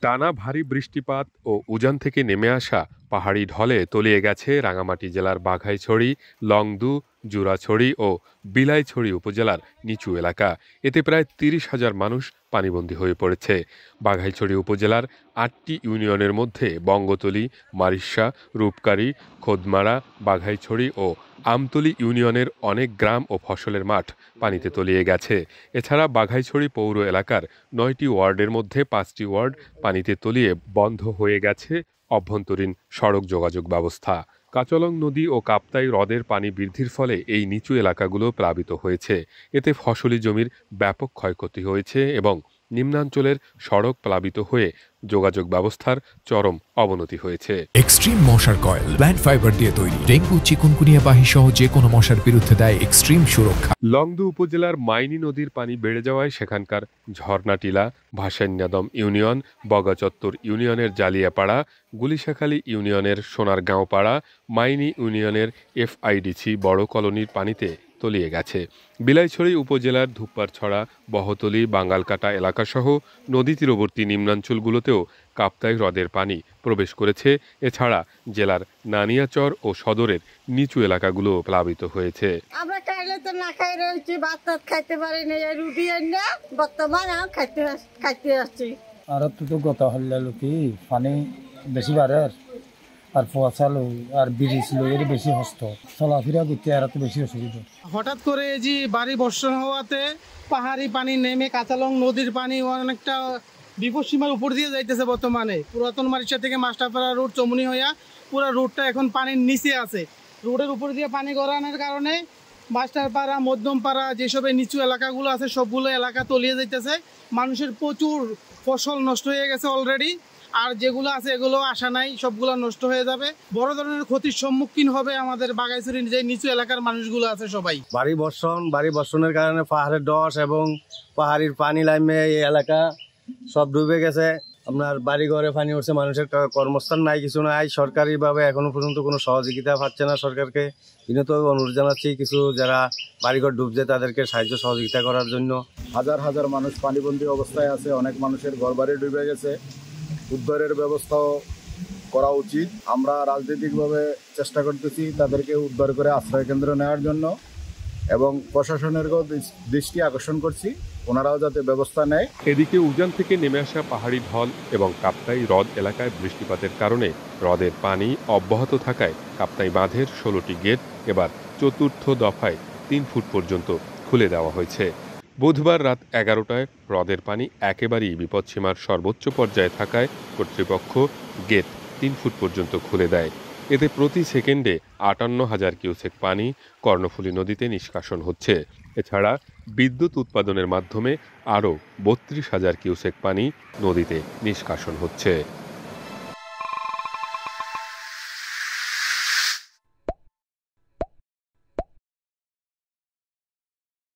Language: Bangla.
টানা ভারী বৃষ্টিপাত ও উজান থেকে নেমে আসা পাহাড়ি ঢলে তলিয়ে গেছে রাঙামাটি জেলার বাঘাইছড়ি, লংদু, জুরাছড়ি ও বিলাইছড়ি উপজেলার নিচু এলাকা। এতে প্রায় ৩০,০০০ মানুষ পানিবন্দী হয়ে পড়েছে। বাঘাইছড়ি উপজেলার ৮টি ইউনিয়নের মধ্যে বঙ্গতলী, মারিশা, রূপকারী, খোদমারা, বাঘাইছড়ি ও আমতলী ইউনিয়নের অনেক গ্রাম ও ফসলের মাঠ পানিতে তলিয়ে গেছে। এছাড়া বাঘাইছড়ি পৌর এলাকার ৯টি ওয়ার্ডের মধ্যে ৫টি ওয়ার্ড পানিতে তলিয়ে বন্ধ হয়ে গেছে অভ্যন্তরীণ সড়ক যোগাযোগ ব্যবস্থা। কাচলং নদী ও কাপ্তাই হ্রদের পানি বৃদ্ধির ফলে এই নিচু এলাকাগুলো প্লাবিত হয়েছে। এতে ফসলি জমির ব্যাপক ক্ষয়ক্ষতি হয়েছে এবং নিম্নাঞ্চলের সড়ক প্লাবিত হয়ে যোগাযোগ ব্যবস্থার চরম অবনতি হয়েছে। এক্সট্রিম মশার কয়েল প্ল্যান্ট ফাইবার দিয়ে তৈরি, ডেঙ্গু, চিকুনগুনিয়া বাহি সহ যে কোনো মশার বিরুদ্ধে দেয় এক্সট্রিম সুরক্ষা। লংদু উপজেলার মাইনী নদীর পানি বেড়ে যাওয়ায় সেখানকার ঝর্ণাটিলা, ভাসান্যাদম ইউনিয়ন, বগাচত্বর ইউনিয়নের জালিয়াপাড়া, গুলিশাখালী ইউনিয়নের সোনারগাঁও পাড়া, মাইনী ইউনিয়নের FIDC বড় কলোনির পানিতে তলিয়ে গেছে। বিলাইছড়ি উপজেলার ধূপপারছড়া, বহতলী, বাঙ্গালকাটা এলাকাসহ নদী তীরবর্তী নিম্নাঞ্চলগুলোতেও কাপ্তাই হ্রদের পানি প্রবেশ করেছে। এছাড়া জেলার নানিয়াচর ও সদরের নিচু এলাকাগুলো প্লাবিত হয়েছে। আমরা খাইলে তো না খাই রয়েছি, ভাত টাত খাইতে পারি না, রুটি এনে বর্তমানে খাইতে আসছি। আর তো গত হল্লা কি পানি বেশি বাড়ে আর পোয়াশালো আর ব্রিজ এর বেশি হস্ত চলাফেরা করতে আর তো বেশি অসুবিধা। হঠাৎ করে যে বাড়ি বর্ষণ হওয়াতে পাহাড়ি পানি নেমে কাঁচালং নদীর পানি অনেকটা বিপদসীমার উপর দিয়ে যাইতেছে। বর্তমানে পুরাতন মারিশা থেকে মাস্টারপাড়া রোড চমুনি হইয়া পুরো রোডটা এখন পানির নিচে আছে। রোডের উপর দিয়ে পানি গড়ানোর কারণে মাস্টারপাড়া, মধ্যমপাড়া যেসব নিচু এলাকাগুলো আছে সবগুলো এলাকা তলিয়ে যাইতেছে। মানুষের প্রচুর ফসল নষ্ট হয়ে গেছে অলরেডি, আর যেগুলো আছে এগুলো আশা নাই, সবগুলো নষ্ট হয়ে যাবে। বড় ধরনের ক্ষতির সম্মুখীন হবে আমাদের বাঘাইছড়ির যে নিচু এলাকার মানুষগুলো আছে সবাই। বাড়ি বর্ষণের কারণে পাহাড়ের ধস এবং পাহাড়ির পানি লাইমে এই এলাকা সব ডুবে গেছে। আপনার বাড়ি ঘরে পানি উঠছে, মানুষের কর্মস্থান নাই, কিছু নাই। সরকারিভাবে এখনো পর্যন্ত কোনো সহযোগিতা পাচ্ছে না। সরকারকে বিনীতভাবে অনুরোধ জানাচ্ছি কিছু যারা বাড়িঘর ডুবছে তাদেরকে সাহায্য সহযোগিতা করার জন্য। হাজার হাজার মানুষ পানিবন্দী অবস্থায় আছে, অনেক মানুষের ঘরবাড়ি ডুবে গেছে। উদ্ধারের ব্যবস্থাও করা উচিত। আমরা রাজনৈতিকভাবে চেষ্টা করতেছি তাদেরকে উদ্ধার করে আশ্রয় কেন্দ্র নেওয়ার জন্য এবং প্রশাসনের দৃষ্টি আকর্ষণ করছি ওনারাও যাতে ব্যবস্থা নেয়। এদিকে উজান থেকে নেমে আসা পাহাড়ি ঢল এবং কাপ্তাই হ্রদ এলাকায় বৃষ্টিপাতের কারণে হ্রদের পানি অব্যাহত থাকায় কাপ্তাই বাঁধের 16টি গেট এবার চতুর্থ দফায় 3 ফুট পর্যন্ত খুলে দেওয়া হয়েছে। বুধবার রাত 11টায় হ্রদের পানি একেবারেই বিপদসীমার সর্বোচ্চ পর্যায়ে থাকায় কর্তৃপক্ষ গেট 3 ফুট পর্যন্ত খুলে দেয়। এতে প্রতি সেকেন্ডে 58,000 কিউসেক পানি কর্ণফুলী নদীতে নিষ্কাশন হচ্ছে। এছাড়া বিদ্যুৎ উৎপাদনের মাধ্যমে আরও 32,000 কিউসেক পানি নদীতে নিষ্কাশন হচ্ছে।